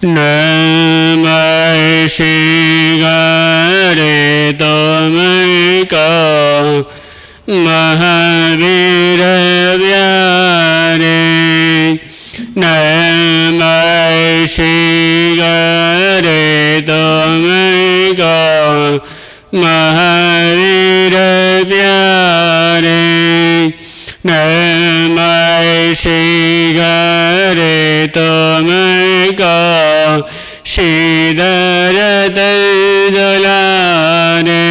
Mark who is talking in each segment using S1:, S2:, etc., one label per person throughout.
S1: नमः शिवारे तुमको महावीर प्यारे। नमः शिवारे तुमको महावीर प्यारे। नमः शिवारे तुमको श्रीधर दुलारे।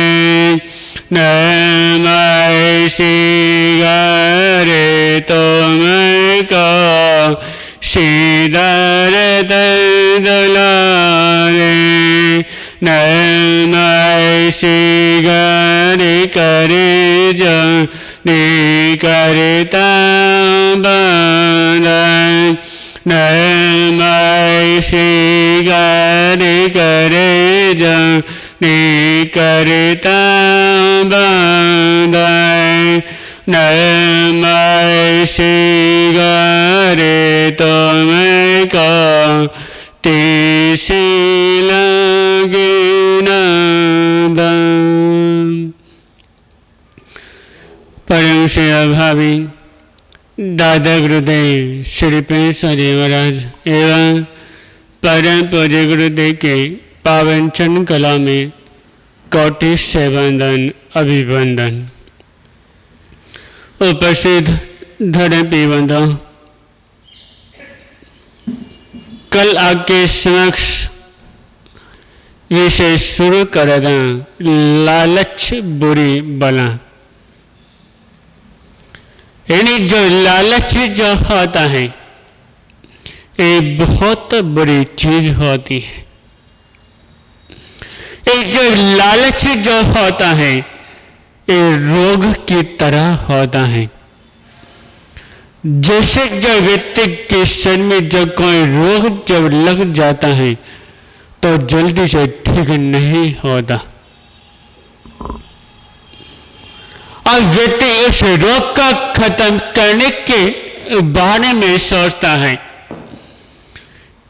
S1: नमः शिवारे तुमको श्रीधर दुलारे। नमः शिवारे करे जने करता बंदन। नमः शिवारे करे जने करता बंदन। नमः शिवारे तुमको तेसी लगे नंदन। परम सेवा भावी दादा गुरुदेव श्री प्रेमसारी महाराज एवं परम पूज्य गुरुदेव के पावन चरण कला में कोटि से वंदन अभिवंदन। उपस्थित धर्म बंधु, कल आपके समक्ष विषय शुरू कर दें लालच बुरी बला। यानी जो लालच जो होता है ये बहुत बुरी चीज होती है। ये जो लालच जो होता है ये रोग की तरह होता है। जैसे जो व्यक्ति के शरीर में जब कोई रोग जब लग जाता है तो जल्दी से ठीक नहीं होता और व्यक्ति इस रोग का खत्म करने के बारे में सोचता है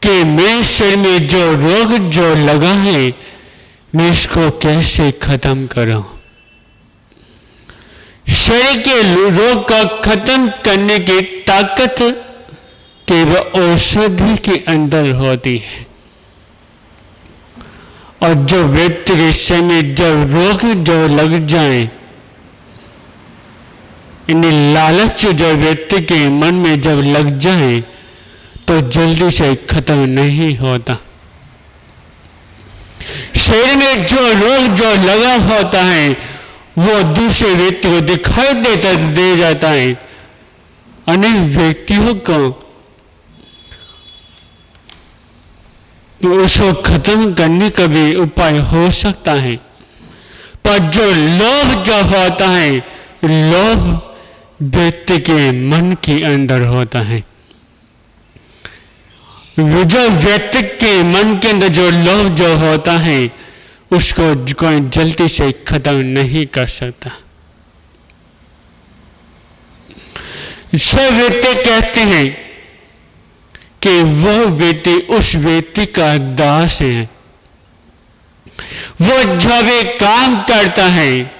S1: कि मेरे शरीर में जो रोग जो लगा है मैं इसको कैसे खत्म करूं। शरीर के रोग का खत्म करने की ताकत केवल औषधि के अंदर होती है। और जो व्यक्ति के शरीर में जब रोग जो लग जाए, यानी लालच जो व्यक्ति के मन में जब लग जाए तो जल्दी से खत्म नहीं होता। शरीर में जो रोग जो लगा होता है वो दूसरे व्यक्ति को दिखाई दे जाता है। अनेक व्यक्तियों को उसको खत्म करने का भी उपाय हो सकता है, पर जो लोभ जो होता है लोभ व्यक्ति के मन के अंदर होता है। जो व्यक्ति के मन के अंदर जो लोभ जो होता है उसको कोई जल्दी से खत्म नहीं कर सकता। सब व्यक्ति कहते हैं कि वो व्यक्ति उस व्यक्ति का दास है। वो जो भी काम करता है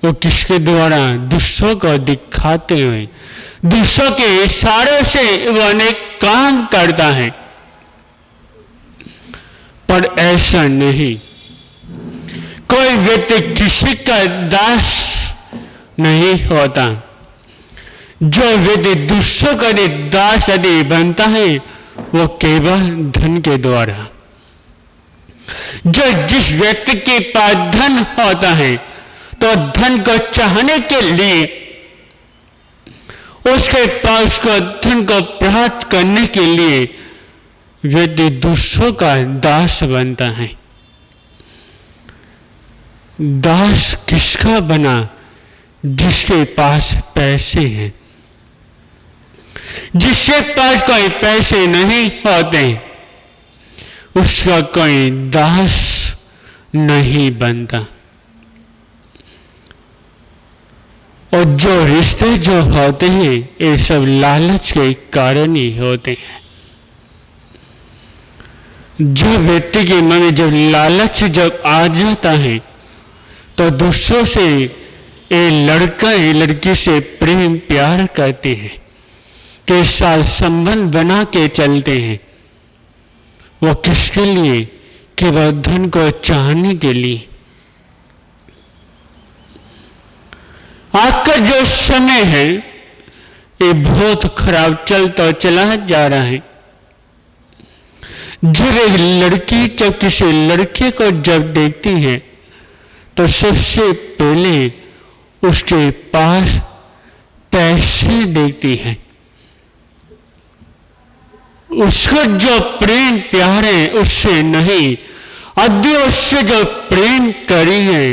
S1: वो किसके द्वारा? दूसरों को दिखाते हुए, दूसरों के इशारों से वो अनेक काम करता है, पर ऐसा नहीं। कोई व्यक्ति किसी का दास नहीं होता। जो व्यक्ति दूसरों का दास यदि बनता है वो केवल धन के द्वारा। जो जिस व्यक्ति के पास धन होता है तो धन को चाहने के लिए उसके पास को धन को प्राप्त करने के लिए व्यक्ति दूसरों का दास बनता है। दास किसका बना? जिसके पास पैसे हैं। जिसके पास कोई पैसे नहीं होते उसका कोई दास नहीं बनता। और जो रिश्ते जो होते हैं ये सब लालच के कारण ही होते हैं। जो व्यक्ति के मन में जब लालच जब आ जाता है तो दूसरों से ये लड़का ये लड़की से प्रेम प्यार करते हैं, के साथ संबंध बना के चलते हैं। वो किसके लिए? केवल धन को चाहने के लिए। आज का जो समय है ये बहुत खराब चलता चला जा रहा है। जब एक लड़की जब किसी लड़के को जब देखती है तो सबसे पहले उसके पास पैसे देखती है। उसको जो प्रेम प्यार है उससे नहीं, अभी उससे जो प्रेम करी है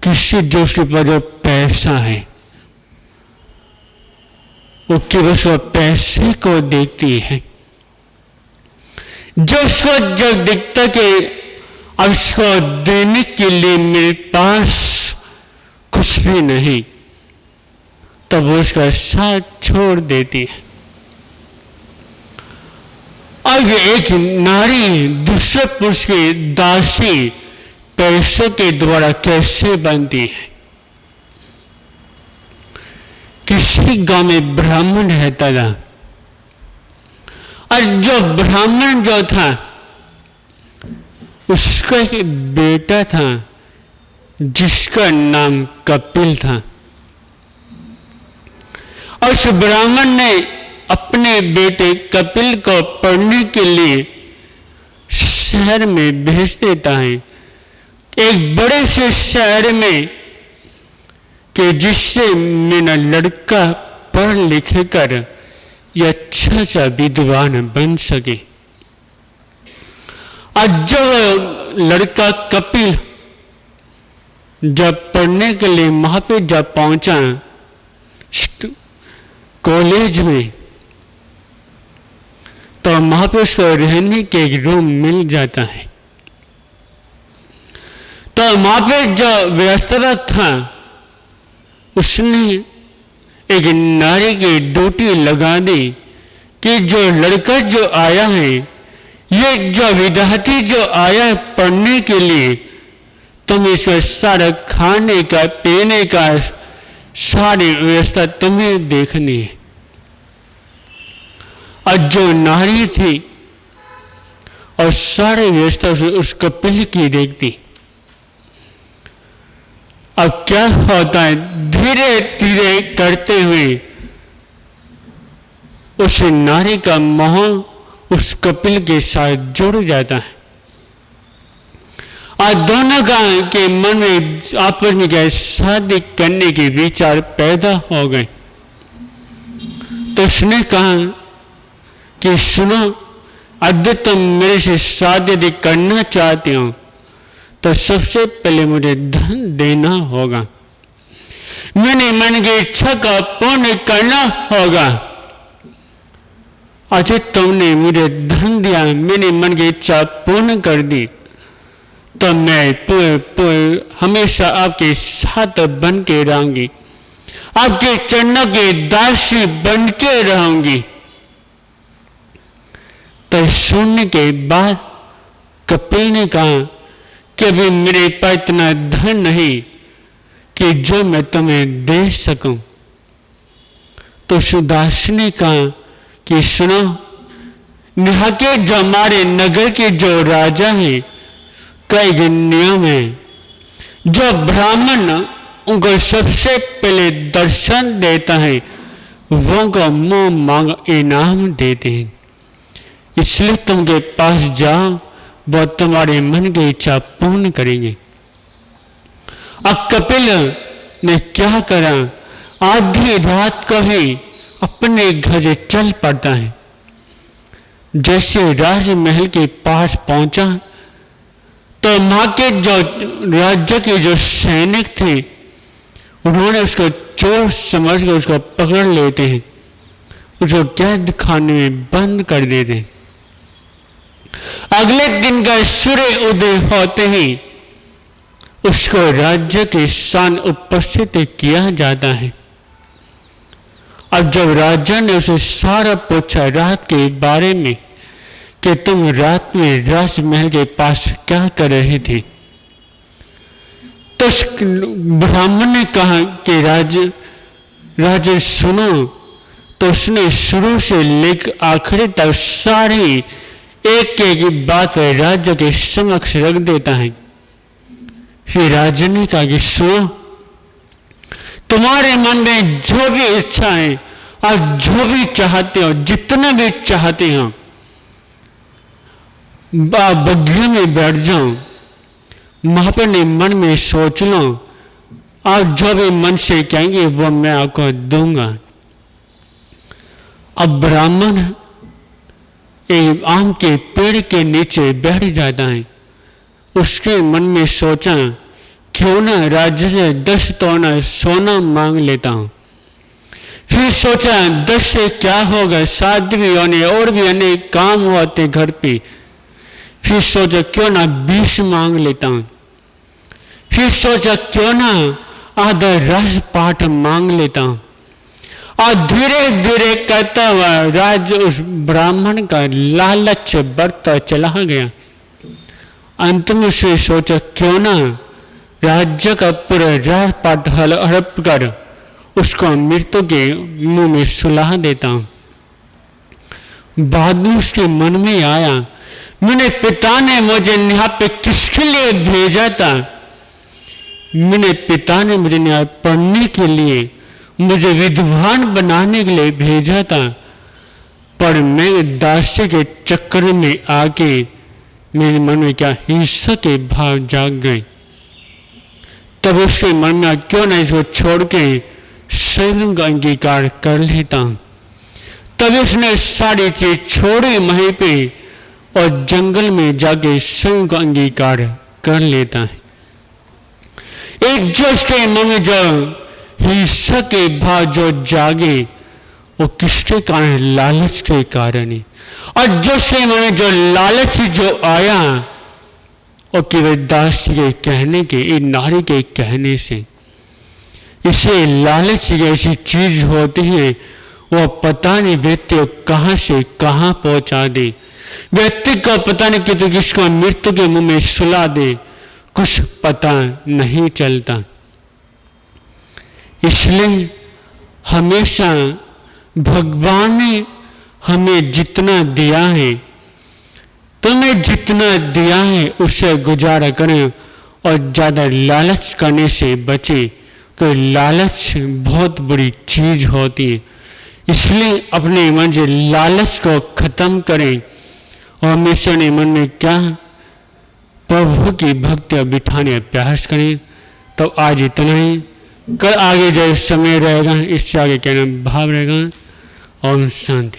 S1: किसी दूसरे पर जो पैसा है वो केवल उसको पैसे को देखती है। जो उसको जब दिखता कि अब इसको देने के लिए मेरे पास कुछ भी नहीं, तब वो उसका साथ छोड़ देती है। अब एक नारी दूसरे पुरुष की दासी पैसों के द्वारा कैसे बनती है? किसी गांव में ब्राह्मण रहता था और जो ब्राह्मण जो था उसका एक बेटा था जिसका नाम कपिल था। और उस ब्राह्मण ने अपने बेटे कपिल को पढ़ने के लिए शहर में भेज देता है, एक बड़े से शहर में, कि जिससे मेरा लड़का पढ़ लिख कर ये अच्छा सा विद्वान बन सके। और जब लड़का कपिल जब पढ़ने के लिए वहां पे जब पहुंचा कॉलेज में, तो वहां पे उसको रहने के एक रूम मिल जाता है। तो वहां पे जो व्यवस्था था उसने एक नारी की ड्यूटी लगा दी कि जो लड़का जो आया है, ये जो विद्यार्थी जो आया है पढ़ने के लिए, तुम इसका सारा खाने का पीने का सारी व्यवस्था तुम्हें देखनी है। और जो नारी थी और सारी व्यवस्था उस कपिल की देखती। अब क्या होता है, धीरे धीरे करते हुए उस नारी का मोह उस कपिल के साथ जुड़ जाता है और दोनों का के मन में आपस में क्या शादी करने के विचार पैदा हो गए। तो उसने कहा कि सुनो, अगर तुम मेरे से शादी करना चाहते हो तो सबसे पहले मुझे धन देना होगा, मेरे मन की इच्छा का पूर्ण करना होगा। अच्छा, तुमने मुझे धन दिया, मेरे मन की इच्छा पूर्ण कर दी, तो मैं हमेशा आपके साथ बन के रहूंगी, आपके चरणों की दासी बन के रहूंगी। तो सुनने के बाद कपिल ने कहा कि अभी मेरे पास इतना धन नहीं कि जो मैं तुम्हें दे सकूं। तो सुदास ने कहा कि सुनो, यहाँ के जो हमारे नगर के जो राजा हैं, कई नियम है, जो ब्राह्मण उनको सबसे पहले दर्शन देता है वो को मुंह मांग इनाम देते हैं। इसलिए तुमके पास जाओ, वो तुम्हारे मन की इच्छा पूर्ण करेंगे। अब कपिल ने क्या करा, आधी रात को ही अपने घर चल पड़ता है। जैसे राजमहल के पास पहुंचा तो वहां के जो राज्य के जो सैनिक थे उन्होंने उसको चोर समझ कर उसको पकड़ लेते हैं, उसको कैद खाने में बंद कर देते हैं। अगले दिन का सूर्य उदय होते ही उसको राज्य के सामने उपस्थित किया जाता है। अब जब राजा ने उसे सारा पूछा रात के बारे में कि तुम रात में राजमहल के पास क्या कर रहे थे। तो ब्राह्मण ने कहा कि राजन सुनो। तो उसने शुरू से लेकर आखिरी तक सारी एक एक बात राजा के समक्ष रख देता है। फिर राजा ने कहा कि सुनो, तुम्हारे मन में जो भी इच्छा है और जो भी चाहते हो, जितना भी चाहते हो, बग्घी में बैठ जाओ, अपने मन में सोच लो और जो भी मन से कहेंगे वो मैं आपको दूंगा। अब ब्राह्मण एक आम के पेड़ के नीचे बैठ जाता है। उसके मन में सोचा, क्यों ना राज्य से 10 तोला सोना मांग लेता हूं। फिर सोचा 10 से क्या होगा, शादी भी होने और भी अनेक काम होते घर पे। फिर सोचा क्यों ना 20 मांग लेता हूं। फिर सोचा क्यों ना आधा राजपाट मांग लेता हूं। और धीरे धीरे करता हुआ राज उस ब्राह्मण का लालच बढ़ता चला गया। अंत में से सोचा क्यों ना राज्य का पूरा राजपाट हड़प कर उसको मृत्यु के मुंह में सुला देता हूं। बाद में उसके मन में आया, मेरे पिता ने मुझे यहाँ पे किसके लिए भेजा था। मेरे पिता ने मुझे यहाँ पढ़ने के लिए, मुझे विद्वान बनाने के लिए भेजा था, पर मैं दास्य के चक्कर में आके मेरे मन में क्या हिंसा के भाव जाग गए। तब उसके मन में क्यों ना इसको छोड़ के स्वयं का अंगीकार कर लेता हूं। तब उसने सारी चीज छोड़ी वहीं पे और जंगल में जाके स्वयं का अंगीकार कर लेता है। एक जो उसके मन में जो हिंसा के भाव जो जागे वो किसके कारण, लालच के कारण है। और जो उसके मन में जो लालच जो आया वो केवल दास के कहने के, एक नारी के कहने से। इसे लालच जैसी चीज होती है, वो पता नहीं व्यक्ति को कहां से कहां पहुंचा दे। व्यक्ति को पता नहीं कि किसको मृत्यु के मुंह में सुला दे, कुछ पता नहीं चलता। इसलिए हमेशा भगवान ने हमें जितना दिया है, तुम्हें जितना दिया है उससे गुजारा करें और ज्यादा लालच करने से बचे। कोई लालच बहुत बड़ी चीज होती है। इसलिए अपने मन से लालच को खत्म करें और हमेशा अपने मन में क्या, प्रभु की भक्ति बिठाने प्रयास करें। तो आज इतना ही, कल आगे जो समय रहेगा इससे आगे कहना भाव रहेगा। ओम शांति।